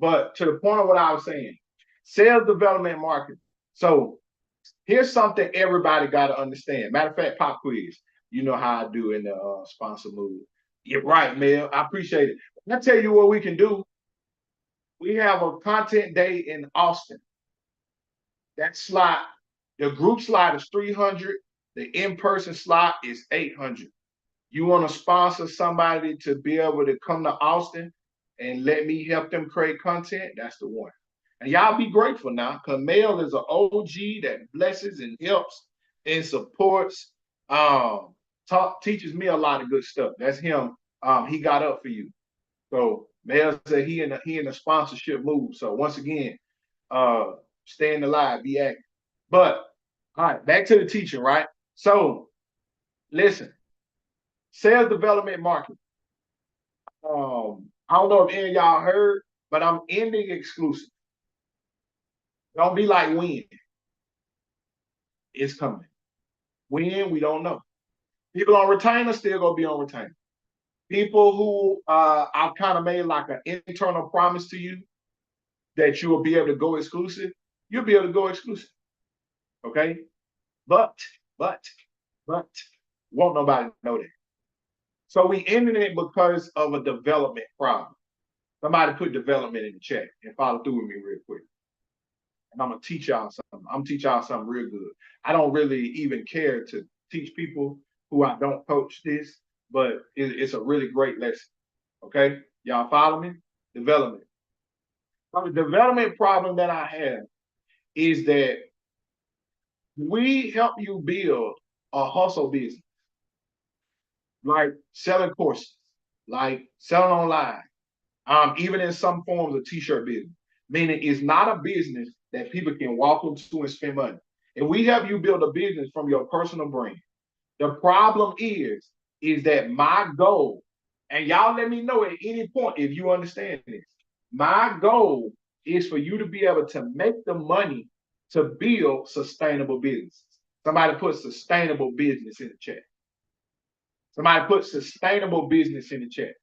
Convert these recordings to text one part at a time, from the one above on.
But to the point of what I was saying, sales development marketing. So here's something everybody got to understand. Matter of fact, pop quiz. You know how I do in the sponsor move. You're right, Mel. I appreciate it. I tell you what we can do. We have a content day in Austin. That slot, the group slot is 300. The in-person slot is 800. You want to sponsor somebody to be able to come to Austin and let me help them create content? That's the one. And y'all be grateful now, because Mel is an OG that blesses and helps and supports, teaches me a lot of good stuff. That's him. He got up for you. So Mel said he in the sponsorship move. So once again, staying alive, be active. But all right, back to the teaching, right? So listen, sales development marketing. I don't know if any of y'all heard, but I'm ending exclusive. Don't be like when. It's coming. When, we don't know. People on retainer still gonna be on retainer. People who I've kind of made like an internal promise to you that you will be able to go exclusive, you'll be able to go exclusive. Okay? But, but, but, won't nobody know that. So we ended it because of a development problem. Somebody put development in the chat and follow through with me real quick. And I'm gonna teach y'all something. I'm gonna teach y'all something real good. I don't really even care to teach people who I don't coach this, but it's a really great lesson. Okay, y'all follow me? Development. So the development problem that I have is that we help you build a hustle business, like selling courses, like selling online, even in some forms of t-shirt business. Meaning it's not a business that people can walk into and spend money. And we help you build a business from your personal brand. The problem is that my goal, and y'all let me know at any point if you understand this. My goal is for you to be able to make the money to build sustainable business. Somebody put sustainable business in the chat. Somebody put sustainable business in the chat.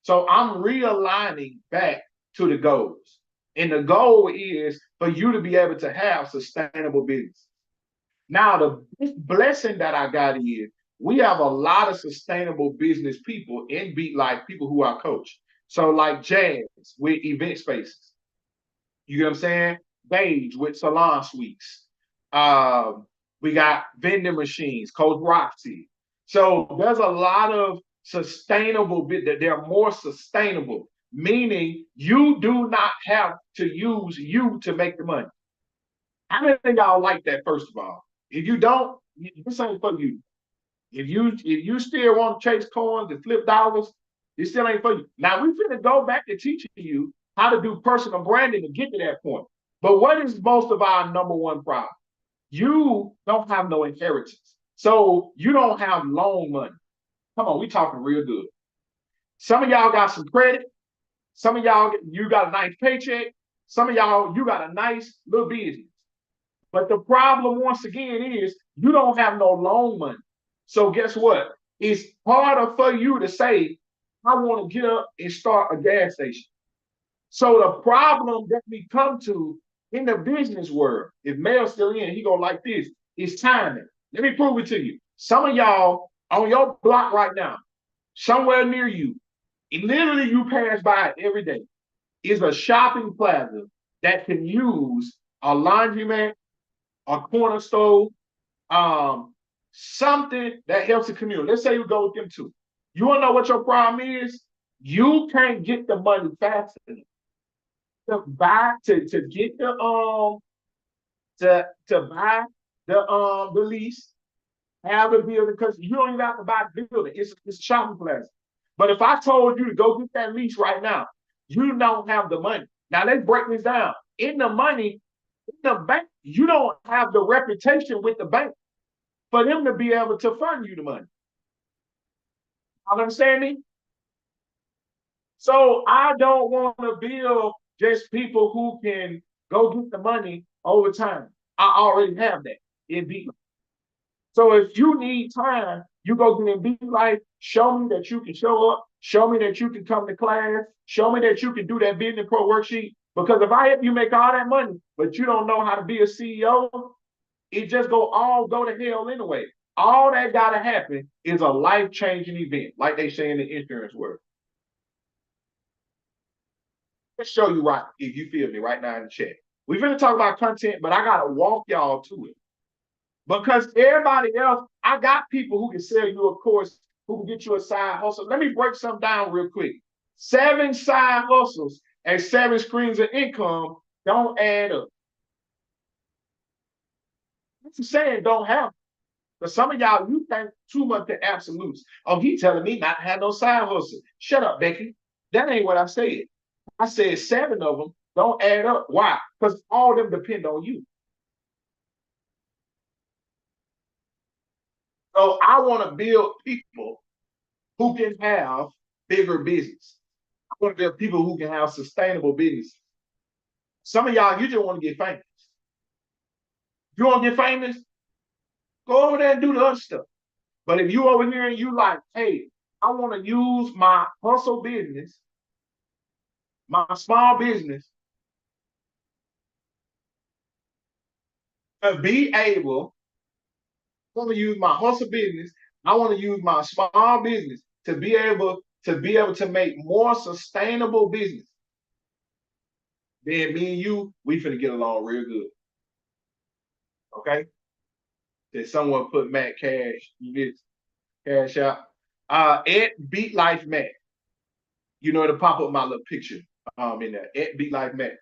So I'm realigning back to the goals. And the goal is for you to be able to have sustainable business. Now, the big blessing that I got is we have a lot of sustainable business people in Beat Life, people who are coach. So like Jazz with event spaces. You get what I'm saying? Beige with salon suites. We got vending machines, Coach Roxy. So there's a lot of sustainable bit that they're more sustainable, meaning you do not have to use you to make the money. How many of y'all like that, first of all? If you don't, this ain't for you. If you still want to chase coins and flip dollars, this still ain't for you. Now we're going to go back to teaching you how to do personal branding to get to that point. But what is most of our number one problem? You don't have no inheritance. So you don't have loan money. Come on, we talking real good. Some of y'all got some credit. Some of y'all, you got a nice paycheck. Some of y'all, you got a nice little business. But the problem, once again, is you don't have no loan money. So guess what? It's harder for you to say, I want to get up and start a gas station. So the problem that we come to in the business world, if Mel's still in, he gonna like this, is timing. Let me prove it to you. Some of y'all on your block right now, somewhere near you, literally you pass by it every day, is a shopping plaza that can use a laundromat, a corner store, something that helps the community. Let's say you go with them too. You want to know what your problem is? You can't get the money fast enough to buy to get to buy the lease, have the building, because you don't even have to buy the building. It's a shopping plaza. But if I told you to go get that lease right now, you don't have the money. Now let's break this down. In the money, in the bank, you don't have the reputation with the bank for them to be able to fund you the money. You understand me? So I don't want to build just people who can go get the money over time. I already have that in Beat Life. So if you need time, you go get in Beat Life, show me that you can show up, show me that you can come to class, show me that you can do that business pro worksheet. Because if I help you make all that money, but you don't know how to be a CEO, it just go to hell anyway. All that gotta happen is a life-changing event, like they say in the insurance world. Let's show you right if you feel me right now in the chat. We're gonna talk about content, but I gotta walk y'all to it. Because everybody else, I got people who can sell you a course, who can get you a side hustle. Let me break something down real quick. 7 side hustles and 7 streams of income don't add up. What you saying don't happen. But some of y'all, you think too much to absolutes. Oh, he telling me not to have no side hustle. Shut up, Becky. That ain't what I said. I said 7 of them don't add up. Why? Because all of them depend on you. So I want to build people who can have bigger business. I want to build people who can have sustainable business. Some of y'all, you just want to get famous. You want to get famous? Go over there and do the other stuff. But if you over here and you like, hey, I want to use my hustle business, my small business, to be able, I want to use my hustle business, I want to use my small business to be able to make more sustainable business. Then me and you, we finna get along real good. Okay? Did someone put Matt Cash? You did cash out. Ed Beat Life Matt. You know, to pop up my little picture in there. Ed Beat Life Matt.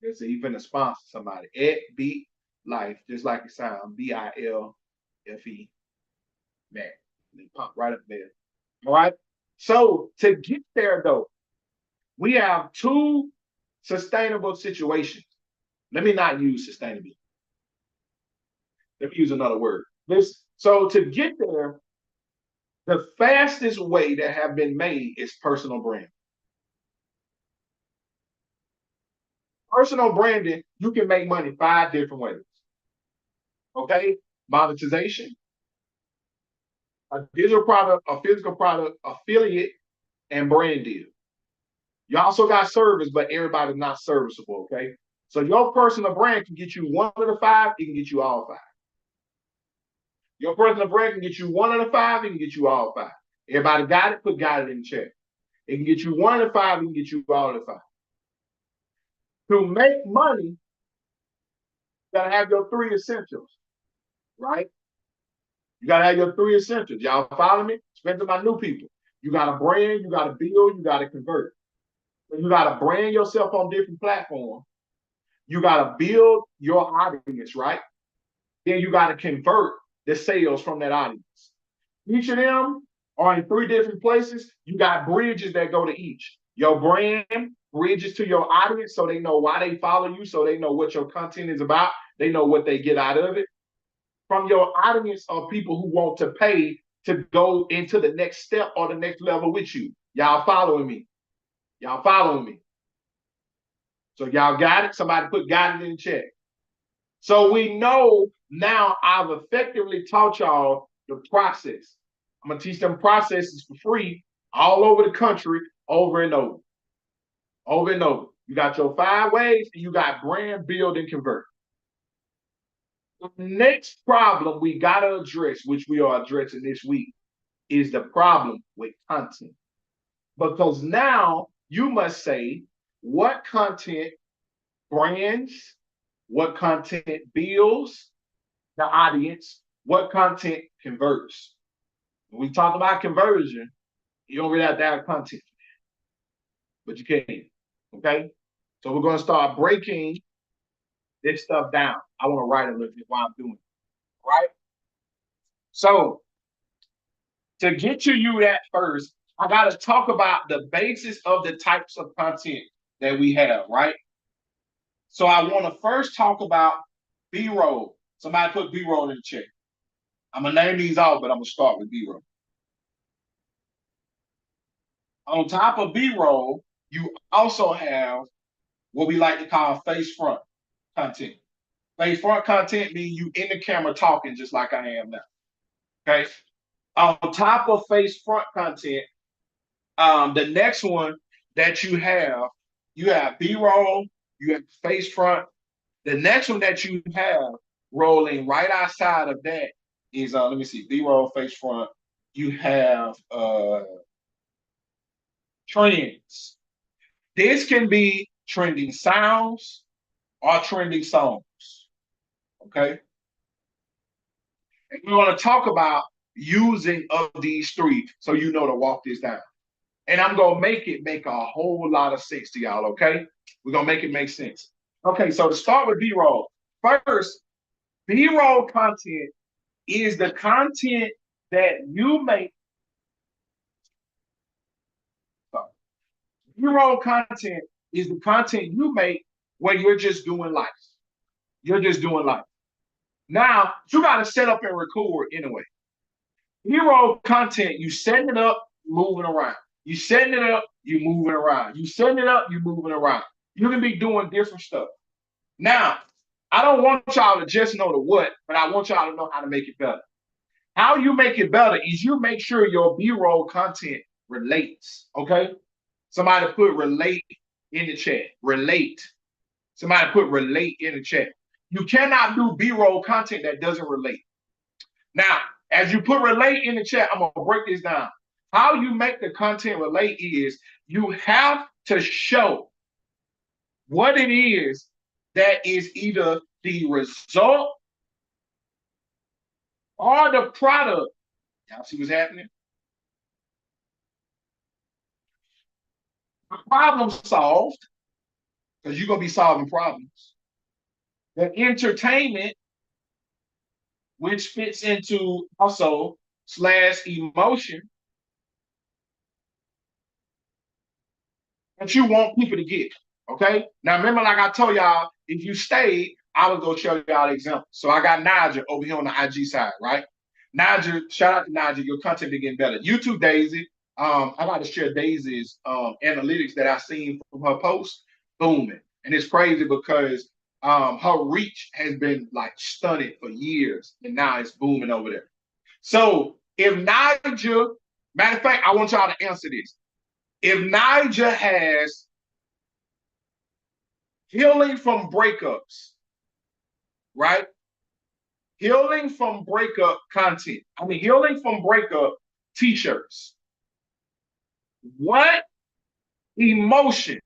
It's even a sponsor somebody. Ed Beat Life, just like it sounds. BILFE Matt. They pop right up there. All right. So to get there though, we have 2 sustainable situations. Let me not use sustainable. Let me use another word. So to get there, the fastest way that have been made is personal brand. Personal branding, you can make money 5 different ways. Okay? Monetization, a digital product, a physical product, affiliate, and brand deal. You also got service, but everybody's not serviceable, okay? So your personal brand can get you one of the 5, it can get you all 5. Your personal brand can get you one of the 5, it can get you all 5. Everybody got it? Got it in the chat. It can get you one of the 5, it can get you all of the 5. To make money, you gotta have your 3 essentials, right? You gotta have your 3 essentials. Y'all follow me? Especially my new people. You gotta brand, you gotta build, you gotta convert. You gotta brand yourself on different platforms. You gotta build your audience, right? Then you gotta convert the sales from that audience. Each of them are in 3 different places. You got bridges that go to each. Your brand bridges to your audience so they know why they follow you, so they know what your content is about. They know what they get out of it. From your audience are people who want to pay to go into the next step or the next level with you. Y'all following me? Y'all following me? So y'all got it? Somebody put got it in the chat. So we know now I've effectively taught y'all the process. I'm gonna teach them processes for free all over the country, over and over. Over and over. You got your 5 ways, and you got brand, build, and convert. The next problem we gotta address, which we are addressing this week, is the problem with content. Because now you must say what content brands, what content builds the audience, what content converts. When we talk about conversion, you don't really have to have content, but you can. Okay? So we're going to start breaking this stuff down. I want to write a little bit while I'm doing it. Right? So to get to you that first, I got to talk about the basis of the types of content that we have, right? So I want to first talk about B-roll. Somebody put B-roll in the chat. I'm going to name these out, but I'm going to start with B-roll. On top of B-roll, you also have what we like to call face front content. Face front content means you in the camera talking just like I am now. Okay. On top of face front content, the next one that you have You have B-roll, you have face front. The next one that you have rolling right outside of that is let me see, B-roll, face front. You have trends. This can be trending sounds or trending songs. Okay. And we're going to talk about using of these three so you know to walk this down. And I'm going to make a whole lot of sense to y'all, okay? We're going to make it make sense. Okay, so to start with B-roll, first, B-roll content is the content that you make. B-roll content is the content you make when you're just doing life. You're just doing life. Now, you got to set up and record anyway. B-roll content, you setting it up, moving around. You setting it up, you moving around. You setting it up, you moving around. You can be doing different stuff. Now, I don't want y'all to just know the what, but I want y'all to know how to make it better. How you make it better is you make sure your B-roll content relates, okay? Somebody put relate in the chat. Relate. Somebody put relate in the chat. You cannot do B-roll content that doesn't relate. Now, as you put relate in the chat, I'm going to break this down. How you make the content relate is you have to show what it is that is either the result or the product. Y'all see what's happening? The problem solved, because you're going to be solving problems. The entertainment, which fits into also / emotion, that you want people to get. Okay. Now remember, like I told y'all, if you stayed, I was gonna show y'all the example. So I got Naja over here on the IG side, right? Naja, shout out to Naja, your content is getting better. YouTube Daisy. I got to share Daisy's analytics that I seen from her post, booming. And it's crazy because her reach has been like stunted for years, and now it's booming over there. So if Naja, matter of fact, I want y'all to answer this. If Naja has healing from breakups, right? Healing from breakup content. I mean, healing from breakup t-shirts. What emotion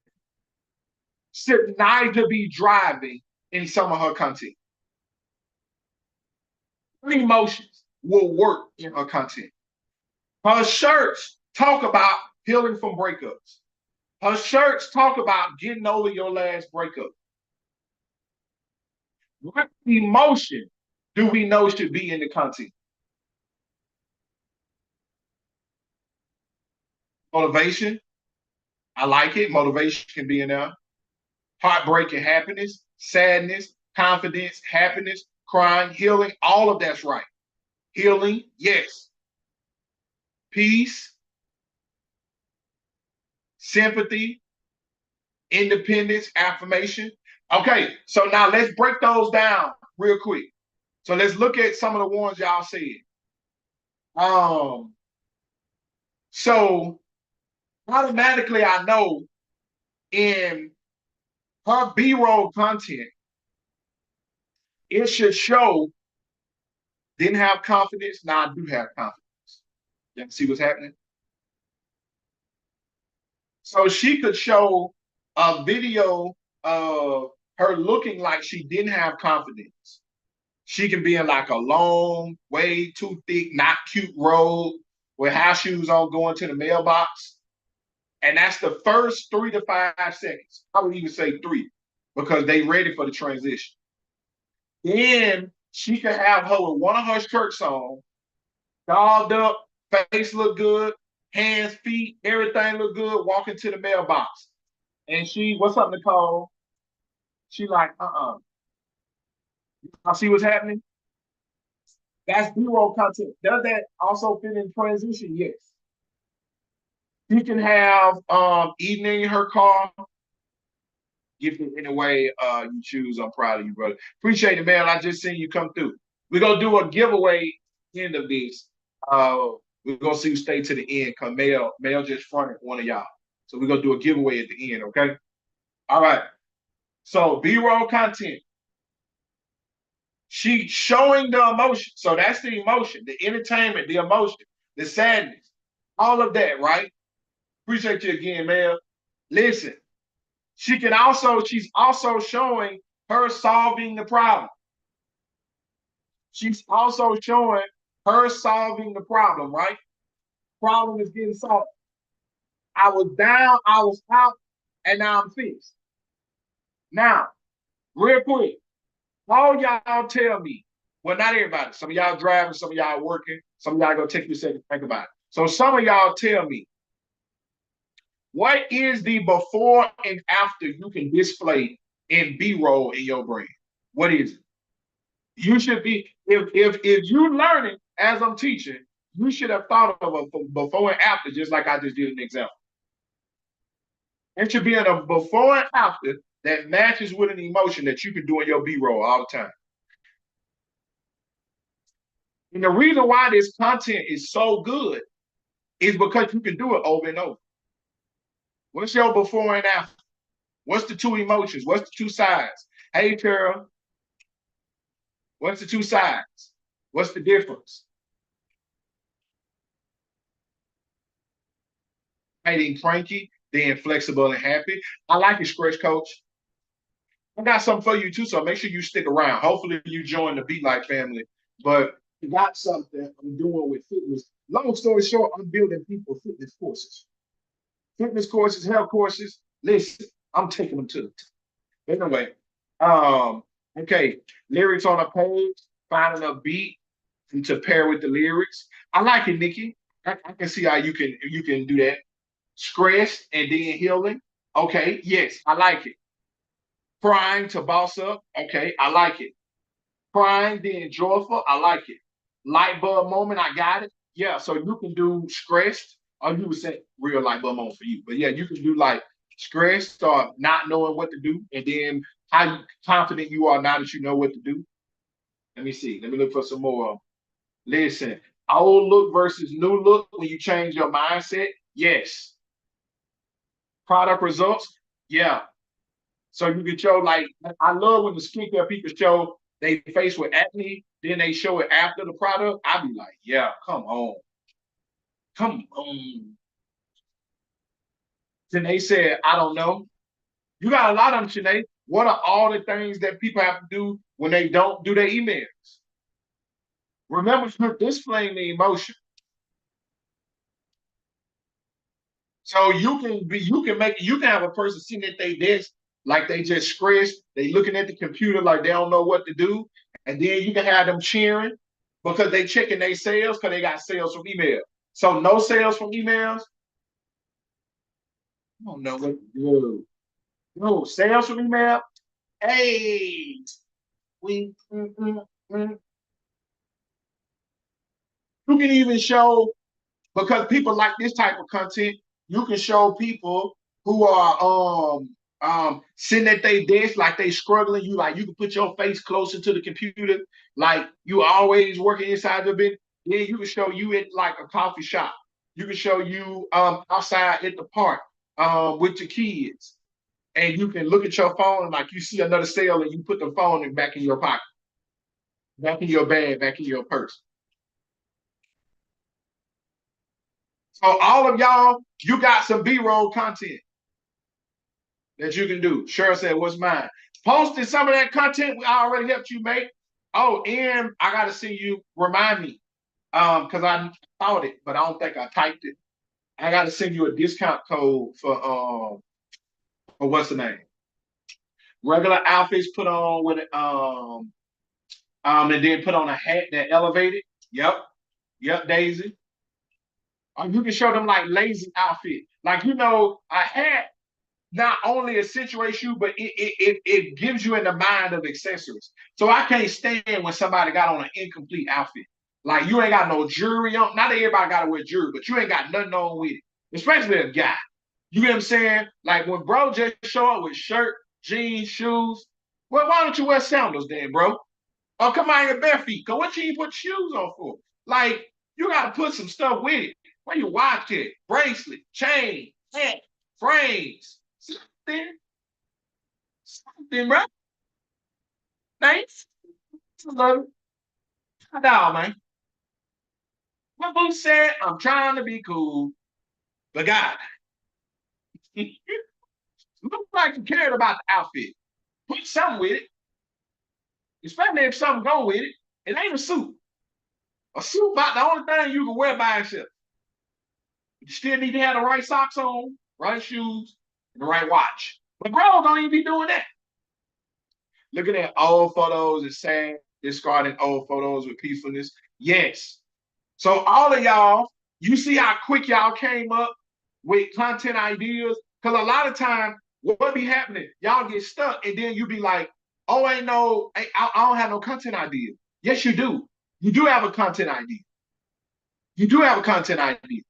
should Naja be driving in some of her content? What emotions will work in her content? Her shirts talk about healing from breakups. Her shirts talk about getting over your last breakup. What emotion do we know should be in the content? Motivation. I like it. Motivation can be in there. Heartbreak and happiness, sadness, confidence, happiness, crying, healing. All of that's right. Healing, yes. Peace, sympathy, independence, affirmation. Okay, so now let's break those down real quick. So let's look at some of the ones y'all said. So automatically I know in her B-roll content, it should show didn't have confidence. Now I do have confidence. You see what's happening? So she could show a video of her looking like she didn't have confidence. She can be in like a long, way too thick, not cute robe with house shoes on going to the mailbox. And that's the first 3 to 5 seconds. I would even say 3 because they ready for the transition. Then she could have her with one of her shirts on, dolled up, face look good, hands, feet, everything look good, walking to the mailbox. And she, what's up, Nicole? She like, I see what's happening. That's B-roll content. Does that also fit in transition? Yes. She can have eating in her car. Gift it any way you choose. I'm proud of you, brother. Appreciate it, man. I just seen you come through. We're gonna do a giveaway end of this. We're gonna see who stay to the end because Mel just fronted one of y'all. So we're gonna do a giveaway at the end, okay? All right. So B-roll content. She showing the emotion. So that's the emotion, the entertainment, the emotion, the sadness, all of that, right? Appreciate you again, man. Listen, she's also showing her solving the problem. She's also showing her solving the problem, right? Problem is getting solved. I was down, I was out, and now I'm fixed. Now, real quick, all y'all tell me, well, not everybody. Some of y'all driving, some of y'all working, some of y'all gonna take you a second to think about it. So some of y'all tell me, what is the before and after you can display in B-roll in your brain? What is it? You should be, if you learning as I'm teaching, you should have thought of a before and after, just like I just did an example. It should be in a before and after that matches with an emotion that you can do in your B-roll all the time. And the reason why this content is so good is because you can do it over and over. What's your before and after? What's the two emotions? What's the two sides? Hey, Carol, what's the two sides? What's the difference? Being cranky, being flexible and happy. I like it, Scratch Coach. I got something for you too, so make sure you stick around. Hopefully you join the Be Like family. But I got something I'm doing with fitness. Long story short, I'm building people fitness courses. Fitness courses, health courses. Listen, I'm taking them to the top. Anyway, okay, lyrics on a page, finding a beat to pair with the lyrics. I like it, Nikki. I can see how you can do that. Stress and then healing. Okay, yes, I like it. Crying to boss up. Okay, I like it. Crying, then joyful. I like it. Light bulb moment. I got it. Yeah, so you can do stressed, or you would say real light bulb moment for you. But yeah, you can do like stressed or not knowing what to do, and then how confident you are now that you know what to do. Let me see. Let me look for some more. Listen, old look versus new look when you change your mindset. Yes. Product results. Yeah. So you can show like I love when the skincare people show they face with acne, then they show it after the product. I be like, yeah, come on. Then they said, I don't know. You got a lot of them, Sinead. What are all the things that people have to do when they don't do their emails? Remember, you're displaying the emotion. So you can have a person sitting at their desk like they just stressed, they looking at the computer like they don't know what to do, and then you can have them cheering because they checking their sales because they got sales from email. So no sales from emails, I don't know what to do. No sales from email. Hey, we you can even show because people like this type of content. You can show people who are sitting at their desk like they struggling. You can put your face closer to the computer, like you always working inside the bit. Then you can show you at like a coffee shop. You can show you outside at the park with your kids, and you can look at your phone and like you see another sale, and you put the phone back in your pocket, back in your bag, back in your purse. So all of y'all, you got some B-roll content that you can do. Cheryl said, what's mine? Posted some of that content we already helped you make. Oh, and I gotta see you remind me. Because I thought it, but I don't think I typed it. I gotta send you a discount code for what's the name? Regular outfits put on with and then put on a hat that elevated. Yep. Yep, Daisy. You can show them like lazy outfit. Like a hat not only accentuates you, but it gives you in the mind of accessories. So I can't stand when somebody got on an incomplete outfit. Like you ain't got no jewelry on. Not everybody got to wear jewelry, but you ain't got nothing on with it, especially a guy. You get what I'm saying? Like when bro just show up with shirt, jeans, shoes. Well, why don't you wear sandals then, bro? Or come out in your bare feet. Cause what you put shoes on for? Like you got to put some stuff with it. Where you watch it? Bracelet, chain, hat, frames. Something. Then, bro. Thanks. Love it. Dog, man. What Boo said, I'm trying to be cool, but God, look like you cared about the outfit. Put something with it, especially if something go with it. It ain't a suit. A suit about the only thing you can wear by itself. You still need to have the right socks on, right shoes, and the right watch. But girls don't even be doing that. Looking at old photos is sad, discarding old photos with peacefulness. Yes. So all of y'all, you see how quick y'all came up with content ideas? Because a lot of time, what be happening? Y'all get stuck, and then you be like, "Oh, I don't have no content idea." Yes, you do. You do have a content idea. You do have a content idea.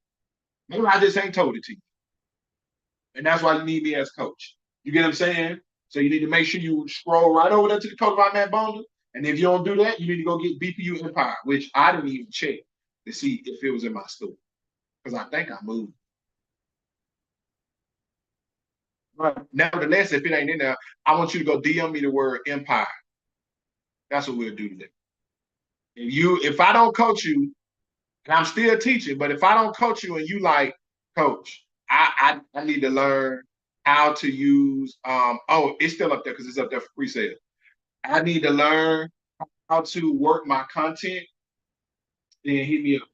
Maybe I just ain't told it to you, and that's why you need me as coach. You get what I'm saying? So you need to make sure you scroll right over there to the Coach by Matt Bonder. And if you don't do that, you need to go get BPU Empire, which I didn't even check to see if it was in my store because I think I moved. But nevertheless, if it ain't in there, I want you to go DM me the word Empire. That's what we'll do today. If I don't coach you, and I'm still teaching, but if I don't coach you and you like, coach, I need to learn how to use oh, it's still up there because it's up there for pre-sale. I need to learn how to work my content, then hit me up.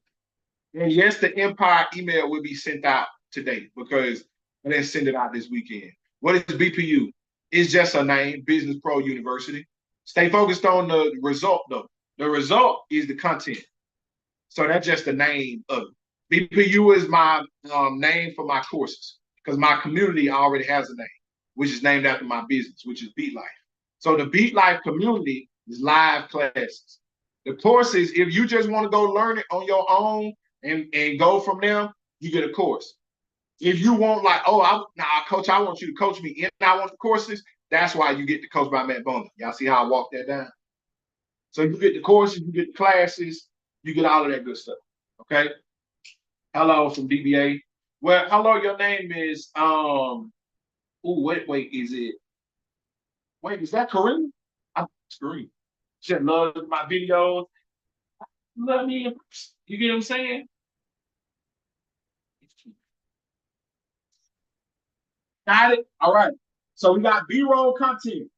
And yes, the Empire email will be sent out today because I didn't send it out this weekend. What is BPU? It's just a name, Business Pro University. Stay focused on the result, though. The result is the content. So that's just the name of it. BPU is my name for my courses because my community already has a name, which is named after my business, which is Beat Life. So the Beat Life community is live classes. The courses, if you just want to go learn it on your own and go from there, you get a course. If you want like, coach, I want you to coach me and I want the courses, that's why you get the Coach by Matt Bonder. Y'all see how I walk that down? So you get the courses, you get the classes, you get all of that good stuff. Okay. Hello from DBA. Well, hello, your name is is that Kareem? I'm Kareem. She loves my videos. Love me. You get what I'm saying? Got it? All right. So we got B-roll content.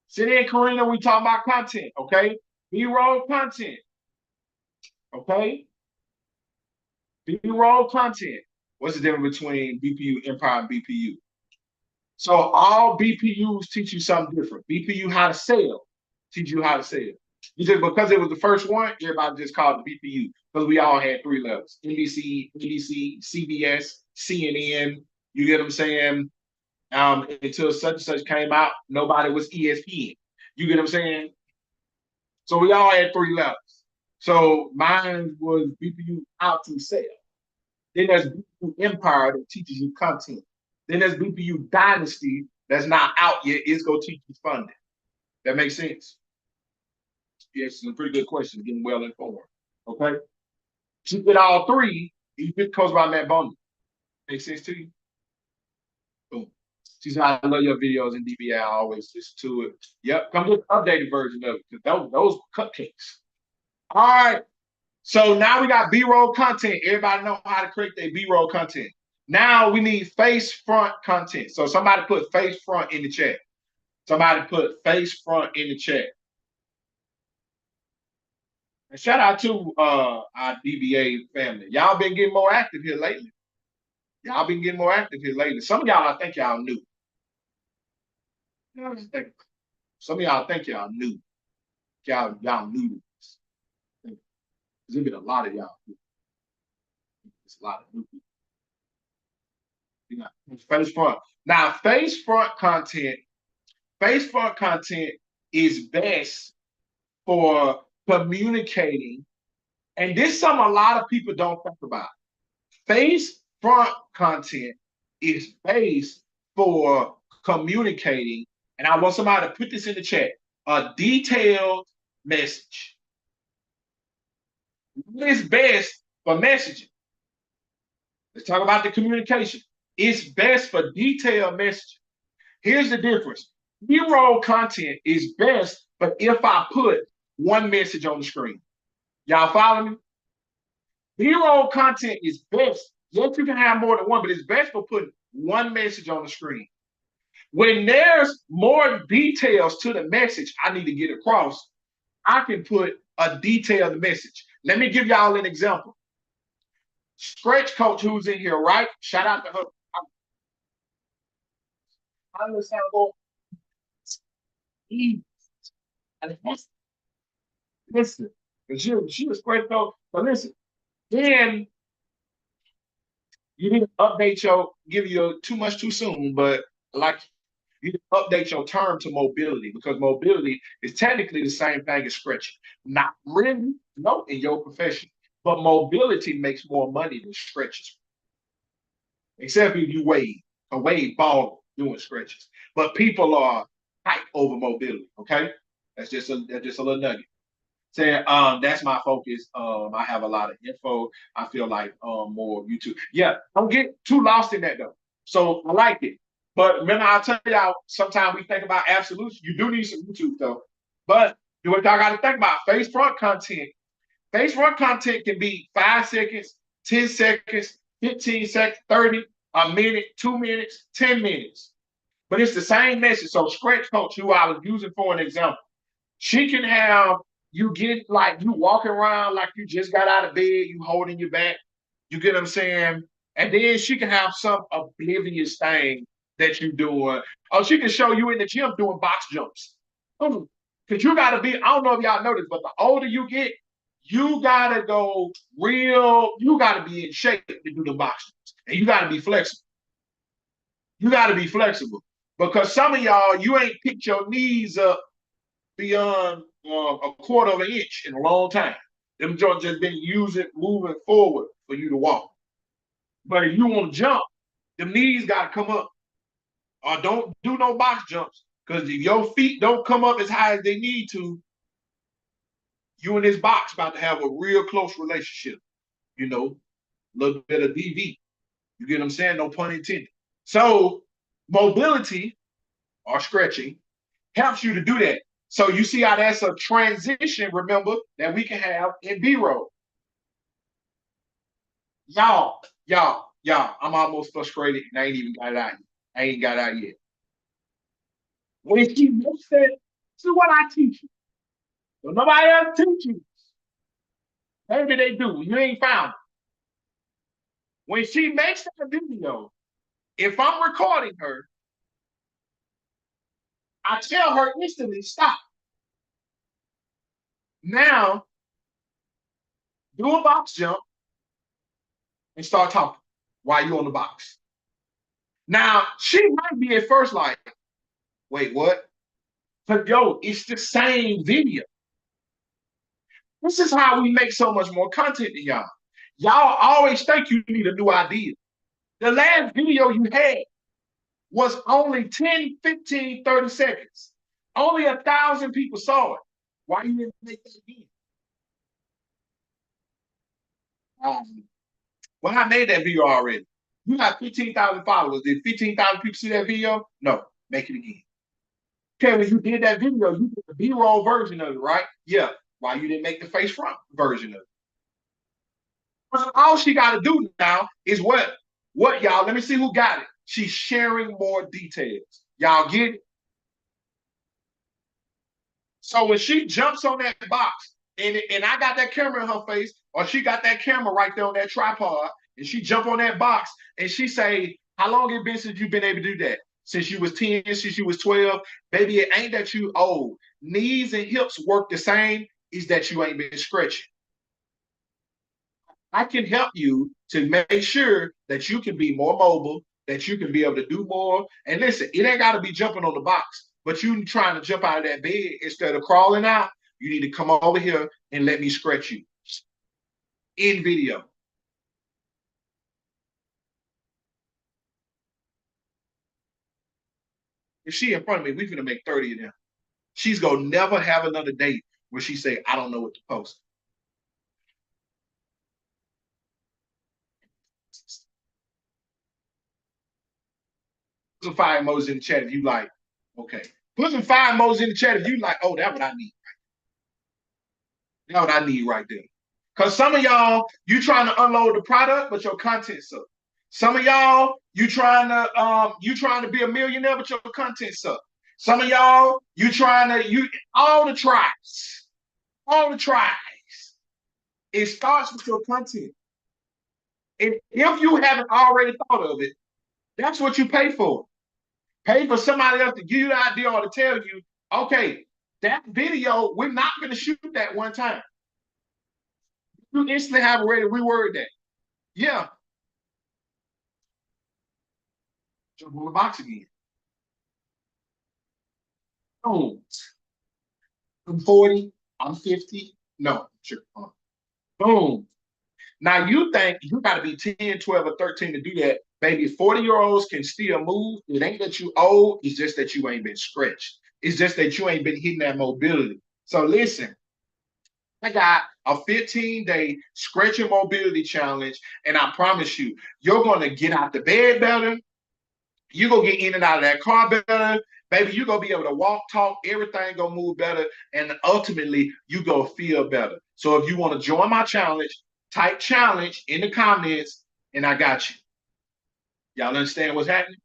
Sit in, Karina, we talk about content, okay? B-roll content. Okay? B-roll content. What's the difference between BPU Empire and BPU? So all BPUs teach you something different. BPU how to sell, teach you how to sell. You just because it was the first one, everybody just called it BPU because we all had three levels: NBC, CBS, CNN. You get what I'm saying? Until such and such came out, nobody was ESPN. You get what I'm saying? So we all had three levels. So mine was BPU how to sell. Then there's BPU Empire that teaches you content. Then there's BPU Dynasty that's not out yet. It's going to teach you funding. That makes sense? Yes, it's a pretty good question. Getting well informed. Okay? You get all three, you get Coach by Matt Bonder. Make sense to you? Boom. She said, I love your videos in DBI. I always listen to it. Yep, come with an updated version of it because those cupcakes. All right. So now we got B-roll content. Everybody know how to create their B-roll content. Now we need face front content. So somebody put face front in the chat. Somebody put face front in the chat. And shout out to our DBA family. Y'all been getting more active here lately. Y'all been getting more active here lately. Some of y'all, I think y'all knew. Some of y'all think y'all knew. Y'all knew this. There's been a lot of y'all. There's a lot of new people. Face front. Now, face front content is best for communicating, and this is something a lot of people don't think about. Face front content is based for communicating, and I want somebody to put this in the chat, a detailed message. What is best for messaging? Let's talk about the communication. It's best for detailed messaging. Here's the difference. B-roll content is best, but if I put one message on the screen. Y'all follow me? B-roll content is best. Yes, you can have more than one, but it's best for putting one message on the screen. When there's more details to the message I need to get across, I can put a detailed message. Let me give y'all an example. Stretch Coach, who's in here, right? Shout out to her. I understand. Listen, she was great though. But listen, then you need to update your give you too much too soon, but like you need to update your term to mobility because mobility is technically the same thing as stretching. Not really, no, in your profession. But mobility makes more money than stretches. Except if you wade ball doing stretches. But people are hype over mobility, okay? That's just a little nugget saying that's my focus. I have a lot of info. I feel like more YouTube. Yeah, don't get too lost in that though. So I like it. But remember, I'll tell y'all, sometimes we think about absolutes. You do need some YouTube though. But what y'all gotta think about face front content. Face front content can be 5 seconds, 10 seconds, 15 seconds, 30, a minute, 2 minutes, 10 minutes. But it's the same message. So Stretch Coach, who I was using for an example, she can have you get like you walking around like you just got out of bed, you holding your back. You get what I'm saying? And then she can have some oblivious thing that you doing. Or she can show you in the gym doing box jumps. Because you gotta be, I don't know if y'all know this, but the older you get, you gotta go real, you gotta be in shape to do the box jumps. And you gotta be flexible. You gotta be flexible. Because some of y'all, you ain't picked your knees up beyond a quarter of an inch in a long time. Them joints just been using moving forward for you to walk. But if you want to jump, them knees got to come up. Or don't do no box jumps. Because if your feet don't come up as high as they need to, you and this box about to have a real close relationship. You know, a little bit of DV. You get what I'm saying? No pun intended. So mobility or stretching helps you to do that. So you see how that's a transition, remember, that we can have in B-roll. Y'all, I'm almost frustrated and I ain't even got it out yet. I ain't got it out yet. When she makes that, this is what I teach you. So nobody else teach you. Maybe they do. You ain't found it. When she makes that video, if I'm recording her, I tell her instantly, stop. Now, do a box jump and start talking while you're on the box. Now, she might be at first like, wait, what? But yo, it's the same video. This is how we make so much more content than y'all. Y'all always think you need a new idea. The last video you had was only 10, 15, 30 seconds. Only 1,000 people saw it. Why you didn't make that again? Well, I made that video already. You got 15,000 followers. Did 15,000 people see that video? No, make it again. Okay, when you did that video, you did the B-roll version of it, right? Yeah. Why you didn't make the face front version of it? But all she got to do now is what? What, y'all? Let me see who got it. She's sharing more details. Y'all get it? So when she jumps on that box, and I got that camera in her face, or she got that camera right there on that tripod, and she jump on that box, and she say, how long it been since you've been able to do that? Since you was 10, since you was 12? Baby, it ain't that you old. Knees and hips work the same, is that you ain't been stretching. I can help you to make sure that you can be more mobile, that you can be able to do more. And listen, it ain't got to be jumping on the box, but you trying to jump out of that bed instead of crawling out, you need to come over here and let me stretch you in video. If she in front of me, we gonna make 30 of them. She's gonna never have another date where she say, I don't know what to post. Some fire emojis in the chat if you like, okay. Put some fire emojis in the chat if you like, oh, that's what I need. That's what I need right there. Because some of y'all, you trying to unload the product, but your content sucks. Some of y'all, you trying to be a millionaire, but your content sucks. Some of y'all, all the tribes, all the tribes. It starts with your content. If you haven't already thought of it, that's what you pay for. Pay for somebody else to give you the idea or to tell you, okay, that video, we're not going to shoot that one time. You instantly have a way to reword that. Yeah. Jump on the box again. Oh, I'm 40, I'm 50. No, sure. Boom. Now you think you got to be 10, 12, or 13 to do that. Baby, 40-year-olds can still move. It ain't that you old, it's just that you ain't been stretched. It's just that you ain't been hitting that mobility. So listen, I got a 15-day stretch and mobility challenge, and I promise you, you're going to get out the bed better. You're going to get in and out of that car better. Baby, you're going to be able to walk, talk, everything going to move better, and ultimately, you going to feel better. So if you want to join my challenge, type challenge in the comments, and I got you. Y'all understand what's happening?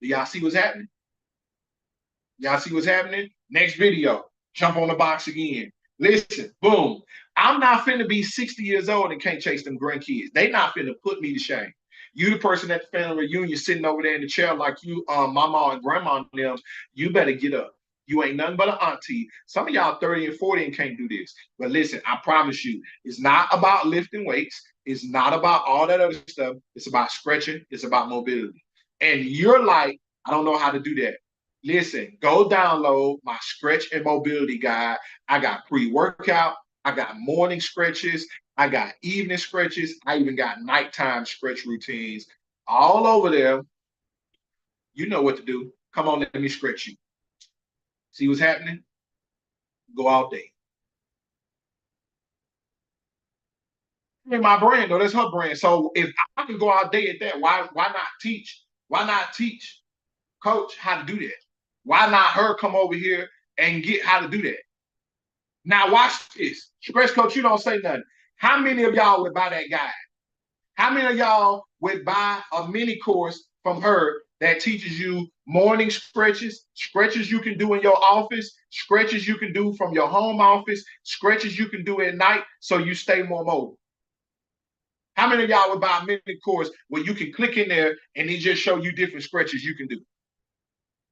Do y'all see what's happening? Y'all see what's happening? Next video, jump on the box again. Listen, boom. I'm not finna be 60 years old and can't chase them grandkids. They not finna put me to shame. You the person at the family reunion sitting over there in the chair like you, mama and grandma and them, you better get up. You ain't nothing but an auntie. Some of y'all 30 and 40 and can't do this. But listen, I promise you, it's not about lifting weights. It's not about all that other stuff. It's about stretching. It's about mobility. And you're like, I don't know how to do that. Listen, go download my stretch and mobility guide. I got pre-workout. I got morning stretches. I got evening stretches. I even got nighttime stretch routines all over there. You know what to do. Come on, let me stretch you. See what's happening? Go all day. In my brand, though, that's her brand. So if I can go all day at that, why not teach? Why not teach Coach how to do that? Why not her come over here and get how to do that? Now watch this. Stretch Coach, you don't say nothing. How many of y'all would buy that guide? How many of y'all would buy a mini course from her that teaches you morning stretches, stretches you can do in your office, stretches you can do from your home office, stretches you can do at night so you stay more mobile? How many of y'all would buy a mini course where you can click in there and it just show you different stretches you can do?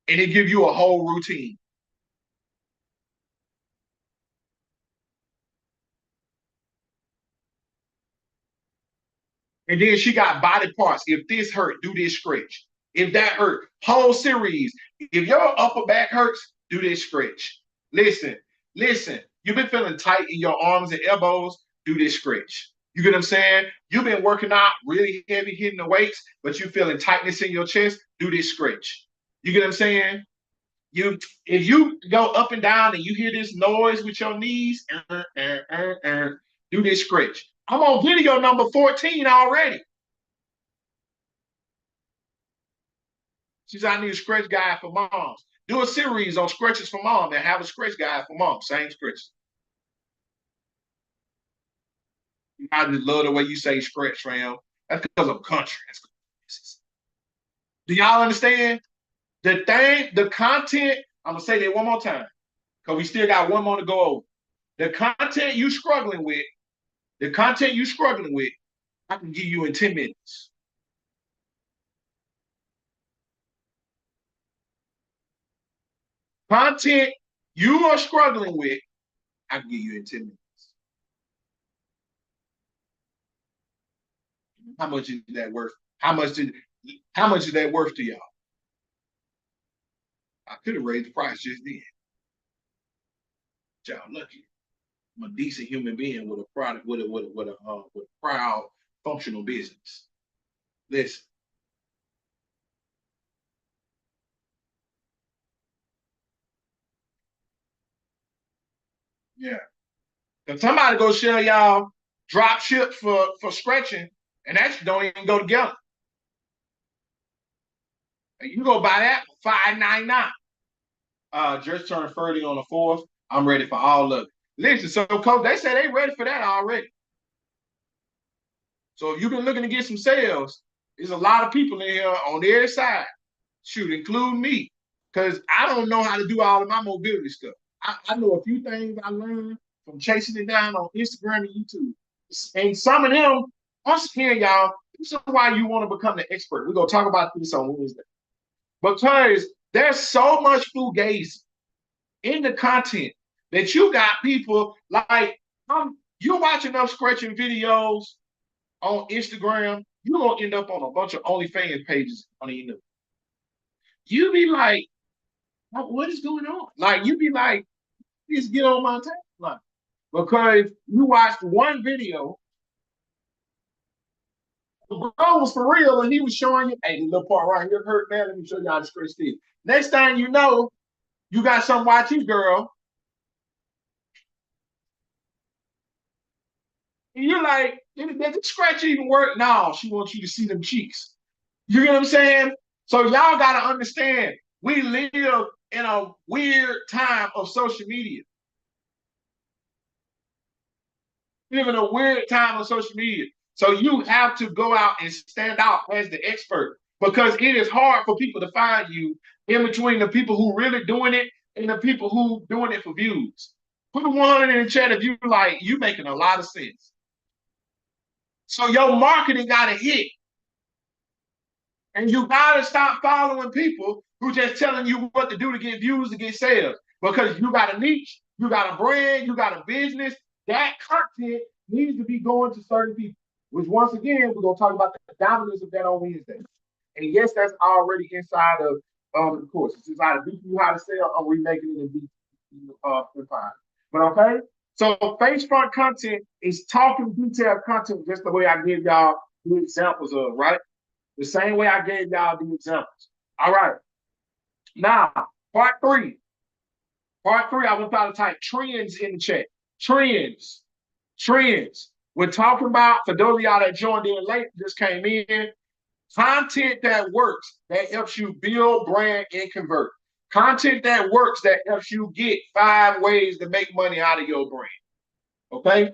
And it give you a whole routine. And then she got body parts. If this hurt, do this stretch. If that hurt, whole series. If your upper back hurts, do this stretch. Listen, listen. You've been feeling tight in your arms and elbows, do this stretch. You get what I'm saying? You've been working out really heavy, hitting the weights, but you're feeling tightness in your chest, do this stretch. You get what I'm saying? If you go up and down and you hear this noise with your knees, do this stretch. I'm on video number 14 already. She said, I need a stretch guide for moms. Do a series on stretches for mom and have a stretch guide for mom. Same stretch. I just love the way you say stretch, fam. That's because I'm country. Do y'all understand? The content, I'm going to say that one more time because we still got one more to go over. The content you struggling with, I can give you in 10 minutes. Content you are struggling with, I can give you in 10 minutes. How much is that worth? How much is that worth to y'all? I could have raised the price just then. Y'all lucky. I'm a decent human being with a product, with a proud, functional business. Listen. Yeah. If somebody go sell y'all drop ship for stretching, and that don't even go together. And you go buy that for $5.99. just turned 30 on the 4th. I'm ready for all of it. Listen, so coach, they say they ready for that already. So if you've been looking to get some sales, there's a lot of people in here on their side, shoot, including me, because I don't know how to do all of my mobility stuff. I know a few things I learned from chasing it down on Instagram and YouTube. And some of them, once again, y'all, this is why you want to become the expert. We're going to talk about this on Wednesday. Because there's so much fugazi in the content that you got people like, you're watching them scratching videos on Instagram, you're gonna end up on a bunch of OnlyFans pages on the internet. You be like, what is going on? Like, you be like, please get on my timeline. Because you watched one video, the bro was for real, and he was showing you, hey, the little part right here hurt, man. Let me show y'all the scratch this. Next time you know, you got some YT girl. And you're like, did the scratch even work? No, she wants you to see them cheeks. You get what I'm saying? So y'all got to understand, we live in a weird time of social media. We live in a weird time of social media. So you have to go out and stand out as the expert because it is hard for people to find you in between the people who really doing it and the people who doing it for views. Put a 100 in the chat if you like, you making a lot of sense. So your marketing got to hit. And you gotta stop following people who just telling you what to do to get views, to get sales. Because you got a niche, you got a brand, you got a business. That content needs to be going to certain people. Which once again, we're gonna talk about the dominance of that on Wednesday. And yes, that's already inside of the course. It's inside of teaching you how to sell or remaking it and be defined. But okay, so face front content is talking detailed content, just the way I give y'all the examples of, right? The same way I gave y'all the examples. All right. Now, part three. Part three, I want y'all to type trends in the chat. Trends. Trends. We're talking about, for those of y'all that joined in late, just came in, content that works, that helps you build, brand, and convert. Content that works, that helps you get 5 ways to make money out of your brand. Okay?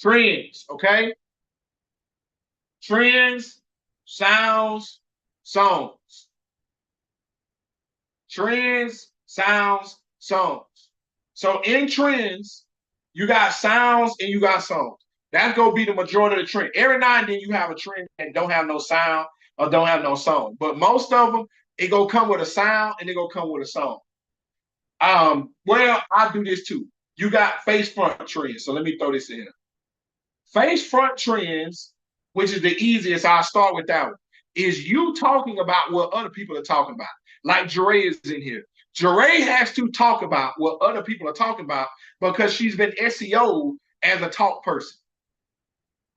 Trends. Okay? Trends, sounds, songs. Trends, sounds, songs. So in trends, you got sounds and you got songs. That's gonna be the majority of the trend. Every now and then you have a trend that don't have no sound or don't have no song. But most of them, it gonna come with a sound and it gonna come with a song. Well, I do this too. You got face front trends. So let me throw this in. Face front trends, which is the easiest, I'll start with that one, is you talking about what other people are talking about. Like Jeray is in here. Jeray has to talk about what other people are talking about because she's been SEO'd as a talk person.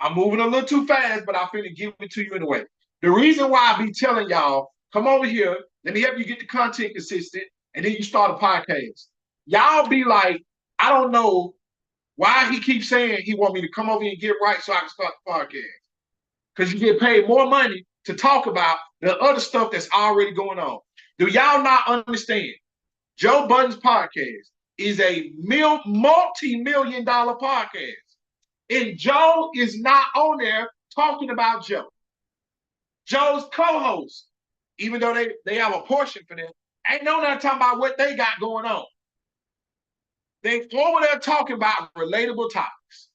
I'm moving a little too fast, but I'm finna give it to you anyway. The reason why I be telling y'all, come over here, let me help you get the content consistent, and then you start a podcast. Y'all be like, I don't know why he keeps saying he want me to come over here and get right so I can start the podcast. Because you get paid more money to talk about the other stuff that's already going on. Do y'all not understand? Joe Budden's podcast is a multi-million-dollar podcast. And Joe is not on there talking about Joe. Joe's co-host, even though they have a portion for them, ain't no nothing talking about what they got going on. They over there talking about relatable topics.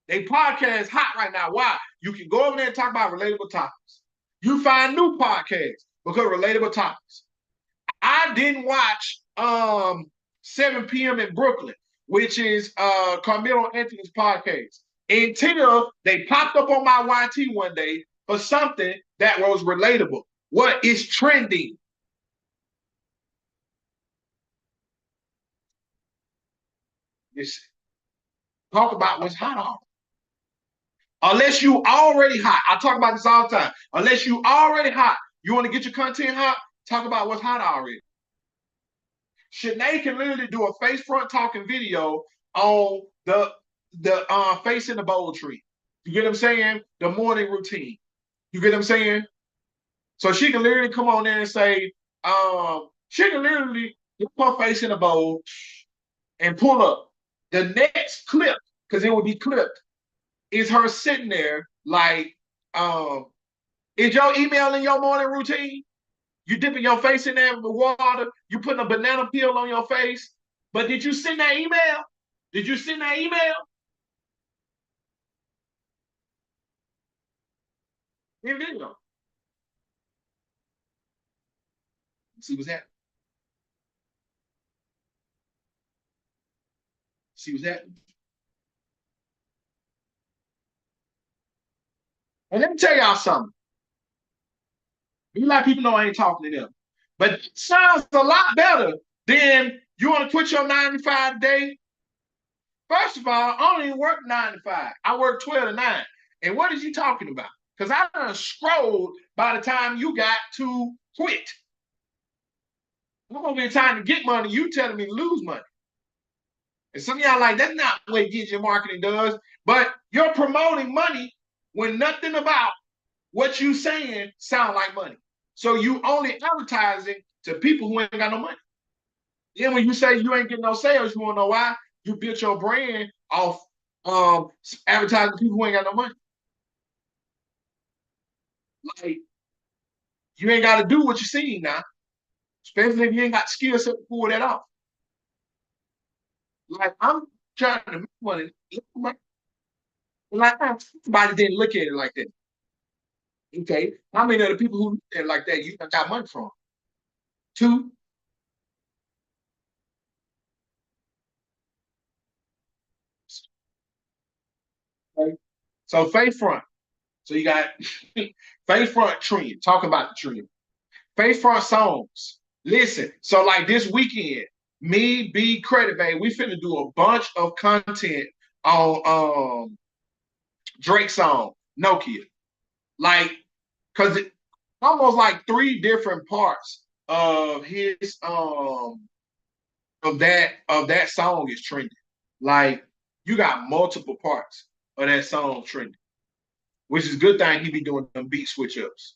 They podcast hot right now. Why? You can go over there and talk about relatable topics. You find new podcasts because of relatable topics. I didn't watch 7 p.m. in Brooklyn, which is Carmelo Anthony's podcast, until they popped up on my YT one day for something that was relatable. What is trending? Listen, talk about what's hot on. Unless you already hot. I talk about this all the time. Unless you already hot, you want to get your content hot, talk about what's hot already. Shanae can literally do a face front talking video on the facing the bowl tree. You get what I'm saying? The morning routine. You get what I'm saying? So she can literally come on there and say, she can literally Dip her face in a bowl and pull up. The next clip, because it would be clipped, is her sitting there like, is your email in your morning routine? You dipping your face in there with water, you putting a banana peel on your face. But did you send that email? Did you send that email? In video. See what's happening. See what's happening. And let me tell y'all something. A lot of people know I ain't talking to them. But it sounds a lot better than you want to quit your 9 to 5 day. First of all, I don't even work 9 to 5. I work 12 to 9. And what is you talking about? Because I done scrolled by the time you got to quit. I'm gonna be trying to get money. You telling me to lose money. And some of y'all like, that's not what Get Your Marketing does. But you're promoting money when nothing about what you saying sound like money. So you only advertising to people who ain't got no money. Then when you say you ain't getting no sales, you want to know why? You built your brand off advertising to people who ain't got no money. Like, you ain't got to do what you're seeing now, especially if you ain't got skill set to pull that off. Like, I'm trying to make money. Like, somebody didn't look at it like that. Okay, how many of the people who look at it like that you got money from? Two. Okay. So face front. So you got face front trend. Talk about the trend. Face front songs. Listen. So like this weekend, me, B, Credit Bay, we finna do a bunch of content on Drake song, Nokia. Like, cause it almost like 3 different parts of his of that song is trending. Like, you got multiple parts of that song trending, which is a good thing he be doing them beat switch ups.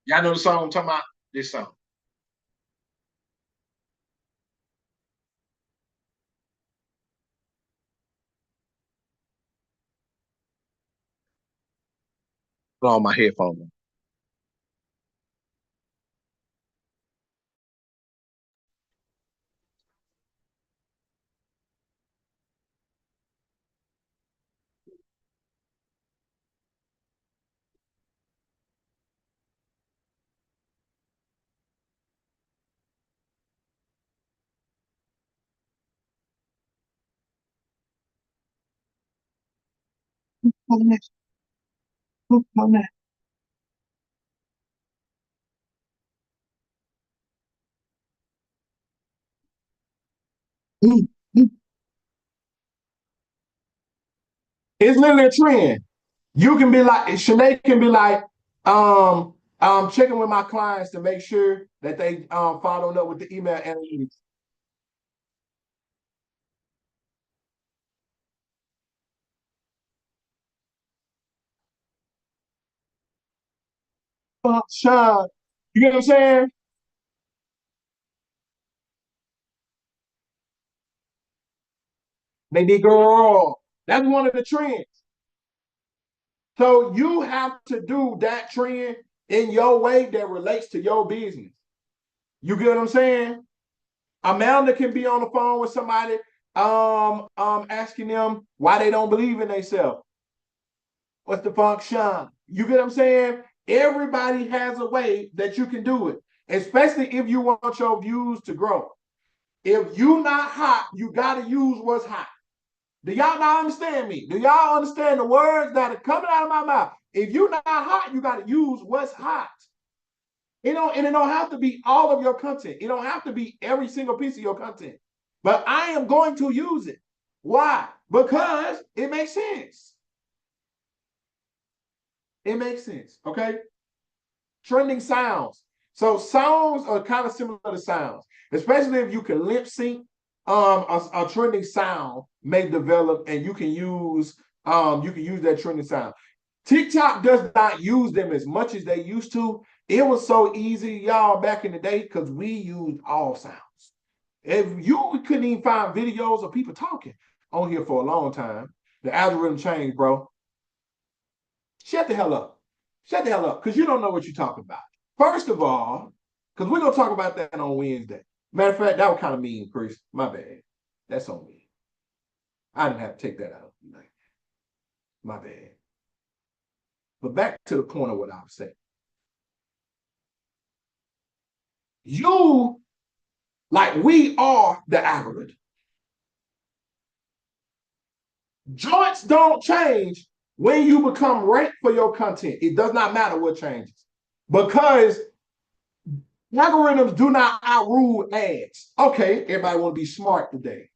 Y'all know the song I'm talking about? This song. Put on my headphones. It's literally a trend. You can be like, Shanae can be like, I'm checking with my clients to make sure that they following up with the email analytics. Sean, you get what I'm saying? They need girl. That's one of the trends. So you have to do that trend in your way that relates to your business. You get what I'm saying? Amanda can be on the phone with somebody asking them why they don't believe in themselves. What's the function? You get what I'm saying? Everybody has a way that you can do it, especially if you want your views to grow. If you not hot, you gotta use what's hot. Do y'all not understand me? Do y'all understand the words that are coming out of my mouth? If you're not hot, you gotta use what's hot. And it don't have to be all of your content. It don't have to be every single piece of your content. But I am going to use it. Why? Because it makes sense. It makes sense. Okay. Trending sounds. So sounds are kind of similar to sounds, especially if you can lip sync. A trending sound may develop, and you can use that trending sound. TikTok does not use them as much as they used to, It was so easy, y'all, back in the day, because we used all sounds. If you couldn't even find videos of people talking on here for a long time, the algorithm changed, bro. Shut the hell up. Shut the hell up, because you don't know what you're talking about. First of all, because we're going to talk about that on Wednesday. Matter of fact, that was kind of mean, Chris. My bad. That's on me. I didn't have to take that out. My bad. But back to the point of what I was saying. You, like we are the algorithm. Joints don't change when you become ranked for your content. It does not matter what changes because algorithms do not outrule ads. Okay, everybody want to be smart today.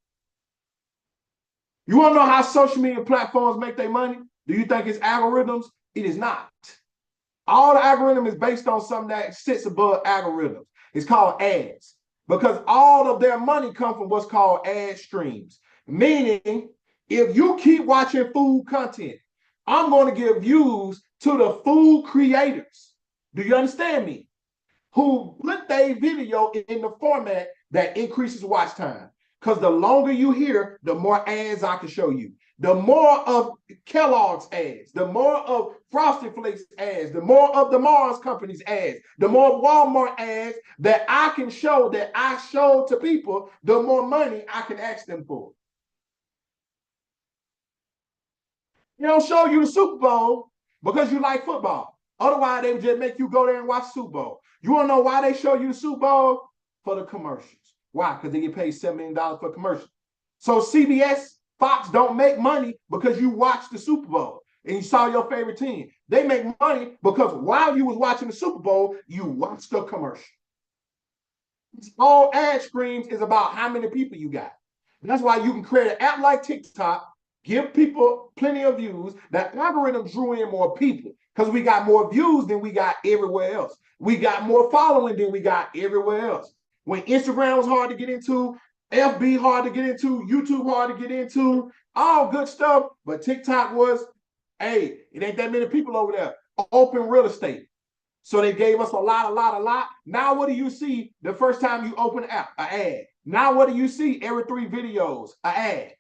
You want to know how social media platforms make their money? Do you think it's algorithms? It is not. All the algorithm is based on something that sits above algorithms. It's called ads because all of their money comes from what's called ad streams. Meaning, if you keep watching food content, I'm going to give views to the food creators. Do you understand me? Who put their video in the format that increases watch time. Because the longer you hear, the more ads I can show you. The more of Kellogg's ads, the more of Frosted Flakes ads, the more of the Mars Company's ads, the more Walmart ads that I can show, that I show to people, the more money I can ask them for. They don't show you the Super Bowl because you like football. Otherwise, they would just make you go there and watch Super Bowl. You want to know why they show you the Super Bowl? For the commercials. Why? Because they get paid $7 million for commercials. So CBS, Fox don't make money because you watched the Super Bowl and you saw your favorite team. They make money because while you was watching the Super Bowl, you watched the commercial. All ad streams is about how many people you got. And that's why you can create an app like TikTok, give people plenty of views. That algorithm drew in more people because we got more views than we got everywhere else. We got more following than we got everywhere else. When Instagram was hard to get into, FB hard to get into, YouTube hard to get into, all good stuff. But TikTok was, hey, it ain't that many people over there. Open real estate. So they gave us a lot. Now what do you see the first time you open the app? An ad. Now what do you see every 3 videos? An ad.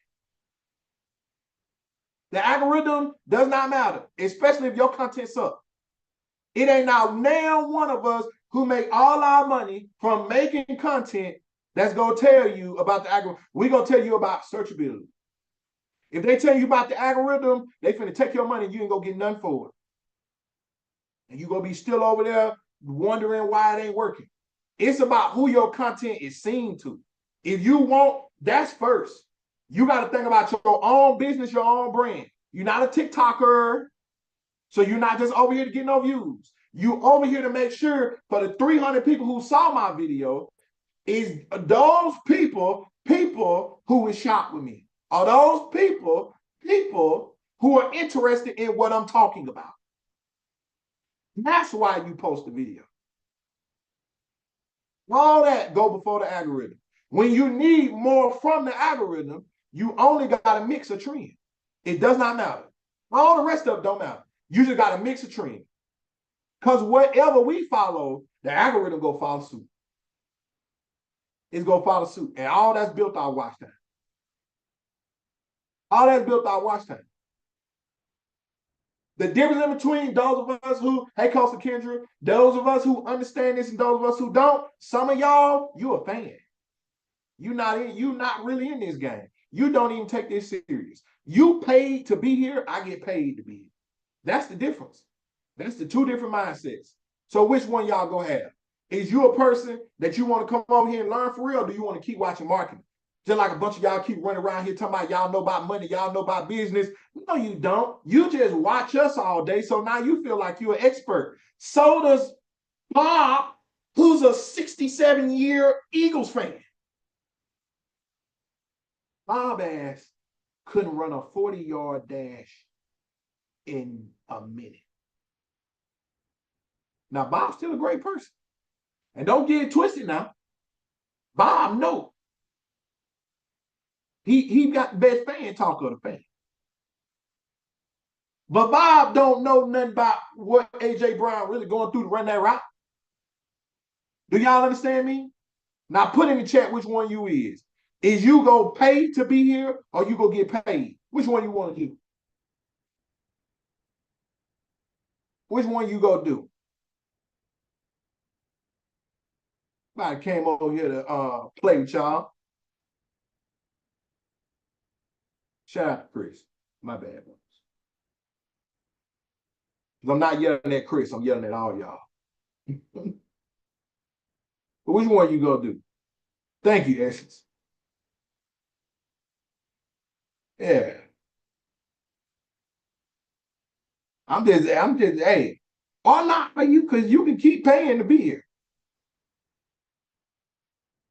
The algorithm does not matter, especially if your content's up. It ain't now one of us who make all our money from making content that's going to tell you about the algorithm. We're going to tell you about searchability. If they tell you about the algorithm, they finna take your money and you ain't going to get none for it. And you're going to be still over there wondering why it ain't working. It's about who your content is seen to. If you want, that's first. You got to think about your own business, your own brand. You're not a TikToker, so you're not just over here to get no views. You over here to make sure for the 300 people who saw my video, is those people who will shop with me. Are those people who are interested in what I'm talking about? That's why you post a video. All that go before the algorithm. When you need more from the algorithm, you only got to mix a trend. It does not matter. All the rest of it don't matter. You just got to mix a trend. Because whatever we follow, the algorithm go follow suit. It's going to follow suit. And all that's built on watch time. All that's built on watch time. The difference in between those of us who, hey, Costa Kendra, those of us who understand this and those of us who don't, some of y'all, you a fan. You not really in this game. You don't even take this serious. You paid to be here, I get paid to be here. That's the difference. That's the 2 different mindsets. So which one y'all gonna have? Is you a person that you want to come over here and learn for real, or do you want to keep watching marketing? Just like a bunch of y'all keep running around here talking about y'all know about money, y'all know about business. No, you don't. You just watch us all day, so now you feel like you're an expert. So does Bob, who's a 67-year Eagles fan. Bob ass couldn't run a 40-yard dash in a minute. Now, Bob's still a great person. And don't get it twisted now. Bob, no. He got the best fan talk of the fan. But Bob don't know nothing about what A.J. Brown really going through to run that route. Do y'all understand me? Now put in the chat which one you is. Is you go pay to be here or you go get paid? Which one you want to do? Which one you go do? I came over here to play with y'all. Shout out to Chris. My bad. I'm not yelling at Chris. I'm yelling at all y'all. But which one you gonna do? Thank you, Essence. Yeah. Hey, or not for you, because you can keep paying to be here.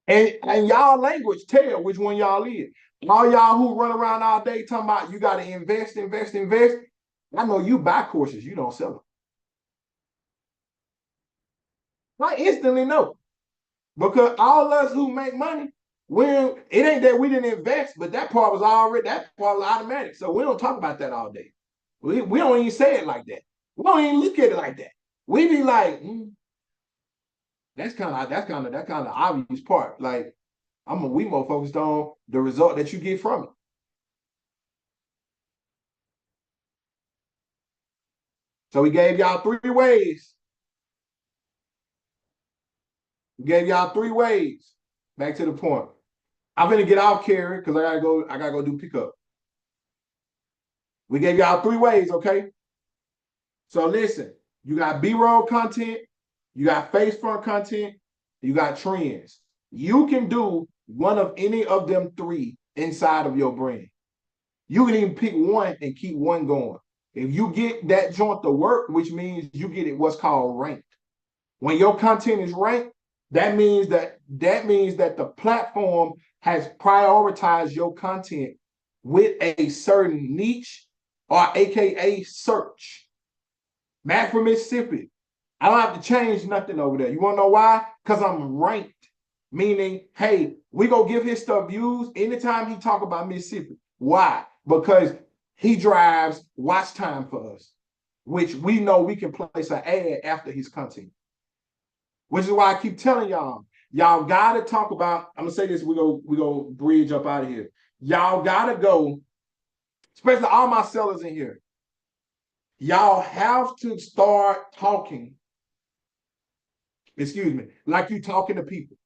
And y'all language tell which one y'all is. All y'all who run around all day talking about you got to invest, invest, invest. I know you buy courses, you don't sell them. I instantly know. Because all us who make money, it ain't that we didn't invest, but that part was automatic. So we don't talk about that all day. We don't even say it like that. We don't even look at it like that. We be like, that's kind of obvious part. Like we more focused on the result that you get from it. So we gave y'all 3 ways. We gave y'all 3 ways. Back to the point. I'm gonna get off, Carrie, because I gotta go do pickup. We gave y'all 3 ways, okay? So listen, you got B-roll content, you got face front content, you got trends. You can do one of any of them 3 inside of your brand. You can even pick one and keep one going. If you get that joint to work, which means you get it what's called ranked. When your content is ranked, that means that the platform has prioritized your content with a certain niche or AKA search. Matt from Mississippi. I don't have to change nothing over there. You want to know why? Because I'm ranked. Meaning, hey, we go give his stuff views anytime he talk about Mississippi. Why? Because he drives watch time for us, which we know we can place an ad after his content. Which is why I keep telling y'all got to talk about, I'm going to say this, we go bridge up out of here. Y'all got to go, especially all my sellers in here, y'all have to start talking, like you talking to people.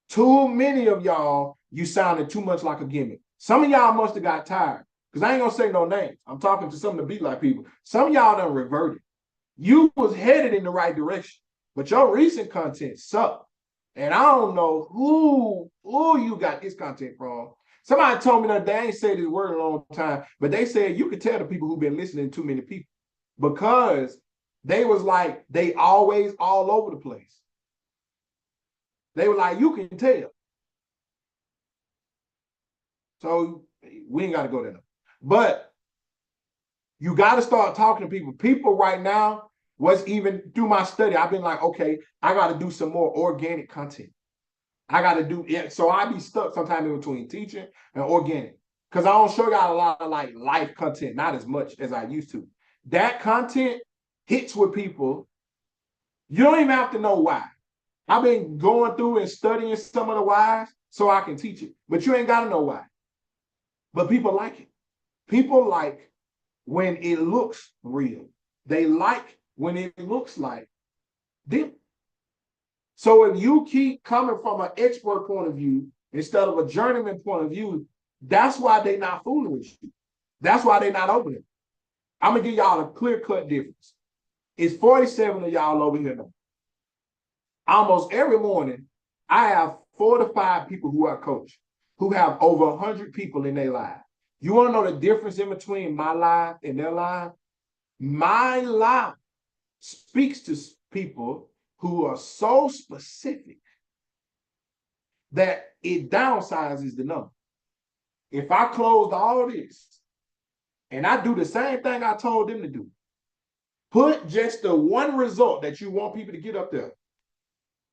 Too many of y'all, you sounded too much like a gimmick. Some of y'all must have got tired, because I ain't going to say no names. I'm talking to some of the Be Like people. Some of y'all done reverted. You was headed in the right direction, but your recent content sucked. And I don't know who you got this content from. Somebody told me that they ain't said this word in a long time, but they said you could tell the people who've been listening to too many people, because they was like, they always all over the place. They were like, you can tell. So we ain't got to go there. But you got to start talking to people. People right now, even through my study, I've been like, okay, I got to do some more organic content. I got to do it. So I be stuck sometimes in between teaching and organic, because I don't show y'all a lot of like life content, not as much as I used to. That content hits with people. You don't even have to know why. I've been going through and studying some of the whys so I can teach it, but you ain't got to know why. But people like it. People like when it looks real. They like when it looks like them. So if you keep coming from an expert point of view instead of a journeyman point of view, that's why they're not fooling with you. That's why they're not opening. I'm going to give y'all a clear-cut difference. It's 47 of y'all over here now. Almost every morning, I have 4 to 5 people who I coach who have over 100 people in their live. You want to know the difference in between my live and their live? My live speaks to people who are so specific that it downsizes the number. If I closed all this and I do the same thing I told them to do, put just the one result that you want people to get up there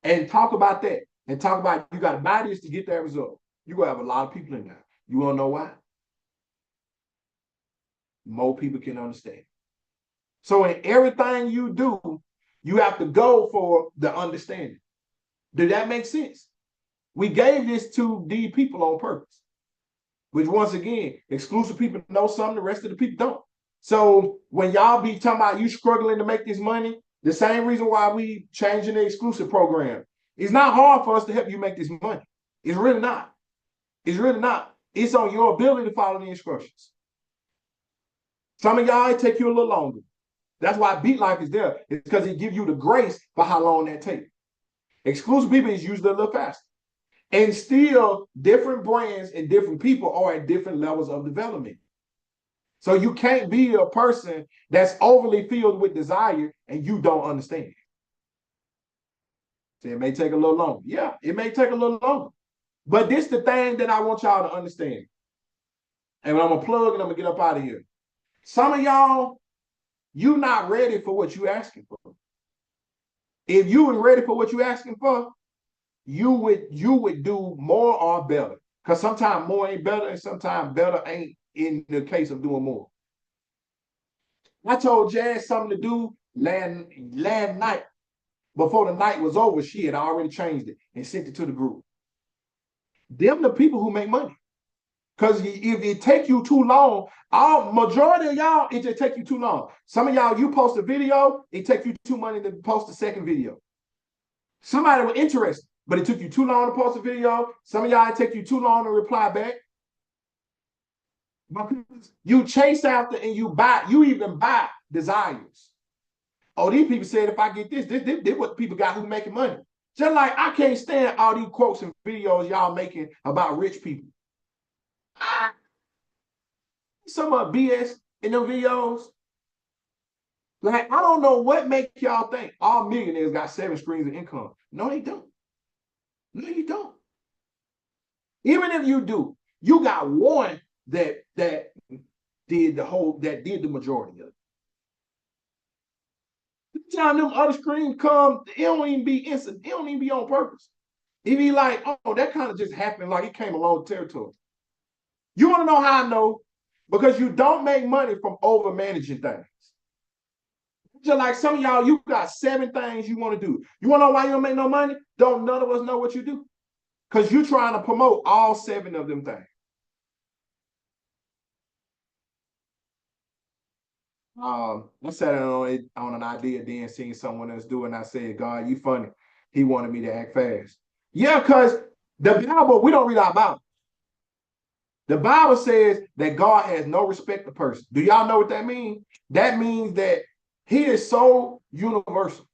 and talk about that, and talk about you got to buy this to get that result, you're going to have a lot of people in there. You want to know why? More people can understand. So in everything you do, you have to go for the understanding. Did that make sense? We gave this to these people on purpose, which once again, exclusive people know something, the rest of the people don't. So when y'all be talking about you struggling to make this money, the same reason why we changing the exclusive program. It's not hard for us to help you make this money. It's really not. It's really not. It's on your ability to follow the instructions. Some of y'all, it take you a little longer. That's why Beat Life is there. It's because it gives you the grace for how long that takes. Exclusive people is usually a little faster. And still, different brands and different people are at different levels of development. So you can't be a person that's overly filled with desire and you don't understand. So it may take a little longer. Yeah, it may take a little longer. But this is the thing that I want y'all to understand. And I'm going to plug and I'm going to get up out of here. Some of y'all, you're not ready for what you're asking for. If you were ready for what you're asking for, you would do more or better. Because sometimes more ain't better, and sometimes better ain't in the case of doing more. I told Jazz something to do last night. Before the night was over, she had already changed it and sent it to the group. Them the people who make money. Because if it take you too long, majority of y'all, it just take you too long. Some of y'all, you post a video, it take you too money to post a second video. Somebody was interested, but it took you too long to post a video. Some of y'all, it take you too long to reply back. You chase after and you even buy desires. Oh, these people said if I get this what people got who making money. Just like I can't stand all these quotes and videos y'all making about rich people. Some of BS in them videos. Like, I don't know what make y'all think all millionaires got 7 streams of income. No, they don't. No, you don't. Even if you do, you got one that did the majority of it. The time them other screens come, it don't even be instant. It don't even be on purpose. It be like, oh, that kind of just happened, like it came along territory. You want to know how I know? Because you don't make money from over managing things. Just like some of y'all, you got 7 things you want to do. You want to know why you don't make no money? Don't none of us know what you do. Because you're trying to promote all 7 of them things. I sat on an idea, then seeing someone else do it, and I said, God, you funny. He wanted me to act fast. Yeah, because the Bible, we don't read our Bible. The Bible says that God has no respect of person. Do y'all know what that means? That means that he is so universal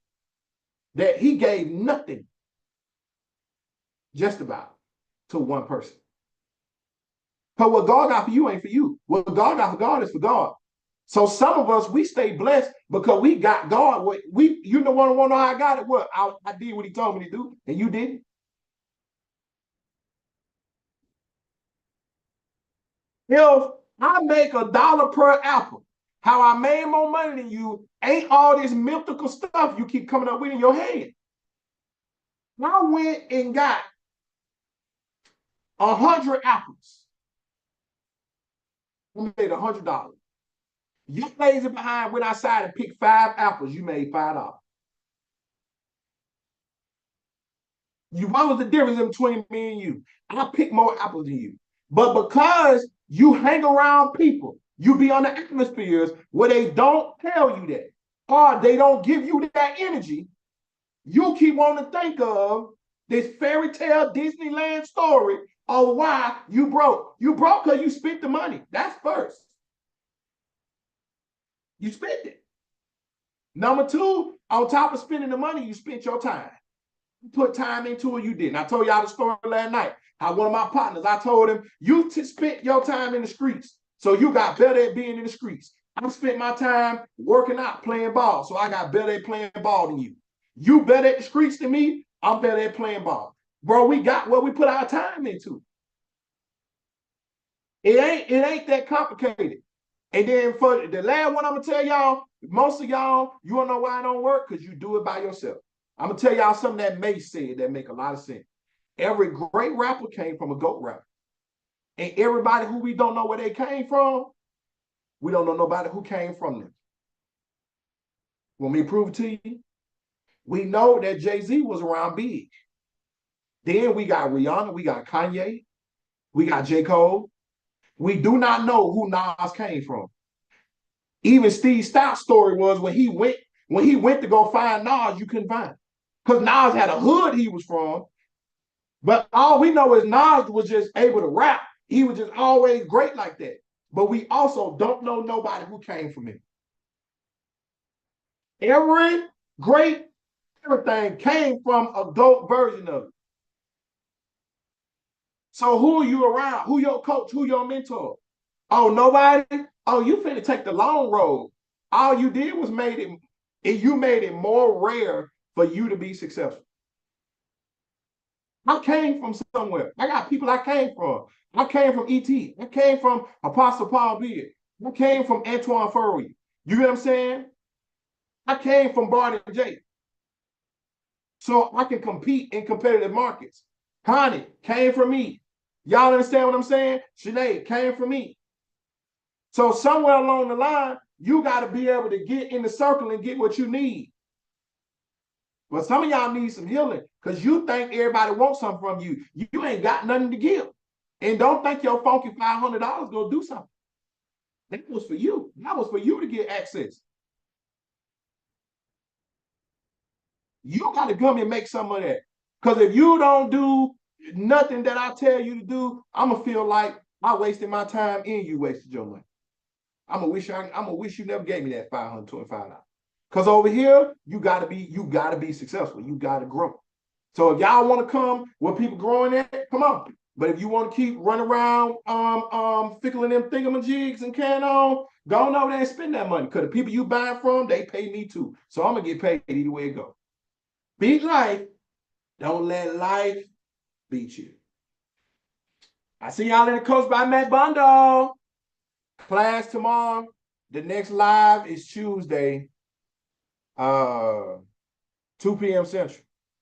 that he gave nothing just about to one person. Because what God got for you ain't for you. What God got for God is for God. So some of us, we stay blessed because we got God. You don't want to know how I got it? What? I did what he told me to do, and you didn't. If I make $1 per apple, how I made more money than you ain't all this mythical stuff you keep coming up with in your head. I went and got 100 apples. I made $100. You lazy behind, went outside and picked 5 apples, you made $5. What was the difference between me and you? I picked more apples than you. But because you hang around people, you be on the atmospheres where they don't tell you that, or they don't give you that energy, you keep wanting to think of this fairy tale Disneyland story of why you broke. You broke because you spent the money. That's first. You spent it. Number 2, on top of spending the money, you spent your time. You put time into it, you didn't. I told y'all the story last night. How one of my partners, I told him, you spent your time in the streets. So you got better at being in the streets. I spent my time working out, playing ball. So I got better at playing ball than you. You better at the streets than me. I'm better at playing ball. Bro, we got what we put our time into. It ain't that complicated. And then for the last one, I'm gonna tell y'all, most of y'all, you wanna know why it don't work? Because you do it by yourself. I'm gonna tell y'all something that May said that make a lot of sense. Every great rapper came from a GOAT rapper. And everybody who we don't know where they came from, we don't know nobody who came from them. Want me to prove it to you? We know that Jay-Z was around big. Then we got Rihanna, we got Kanye, we got J. Cole. We do not know who Nas came from. Even Steve Stout's story was when he went to go find Nas, you couldn't find him. Because Nas had a hood he was from. But all we know is Nas was just able to rap. He was just always great like that. But we also don't know nobody who came from him. Every great everything came from a dope version of it. So who are you around? Who your coach? Who your mentor? Oh, nobody? Oh, you finna take the long road. All you did was you made it more rare for you to be successful. I came from somewhere. I got people I came from. I came from E.T. I came from Apostle Paul Beard. I came from Antoine Furrier. You get what I'm saying? I came from Barney J. So I can compete in competitive markets. Connie came from me. Y'all understand what I'm saying? Sinead came from me. So somewhere along the line, you got to be able to get in the circle and get what you need. But some of y'all need some healing because you think everybody wants something from you. You ain't got nothing to give. And don't think your funky $500 gonna do something. That was for you. That was for you to get access. You got to come and make some of that. Because if you don't do nothing that I tell you to do, I'm gonna feel like I wasted my time and you wasted your money. I'm gonna wish you never gave me that $525. Because over here, you gotta be successful. You gotta grow. So if y'all want to come where people growing at, come on. But if you want to keep running around fickling them thingamajigs and carrying on, go on over there and spend that money. Because the people you buying from, they pay me too. So I'm gonna get paid either way it go. Beat life. Don't let life beat you. I see y'all in the Coach by Matt Bondo. Class tomorrow. The next live is Tuesday, 2 p.m. Central.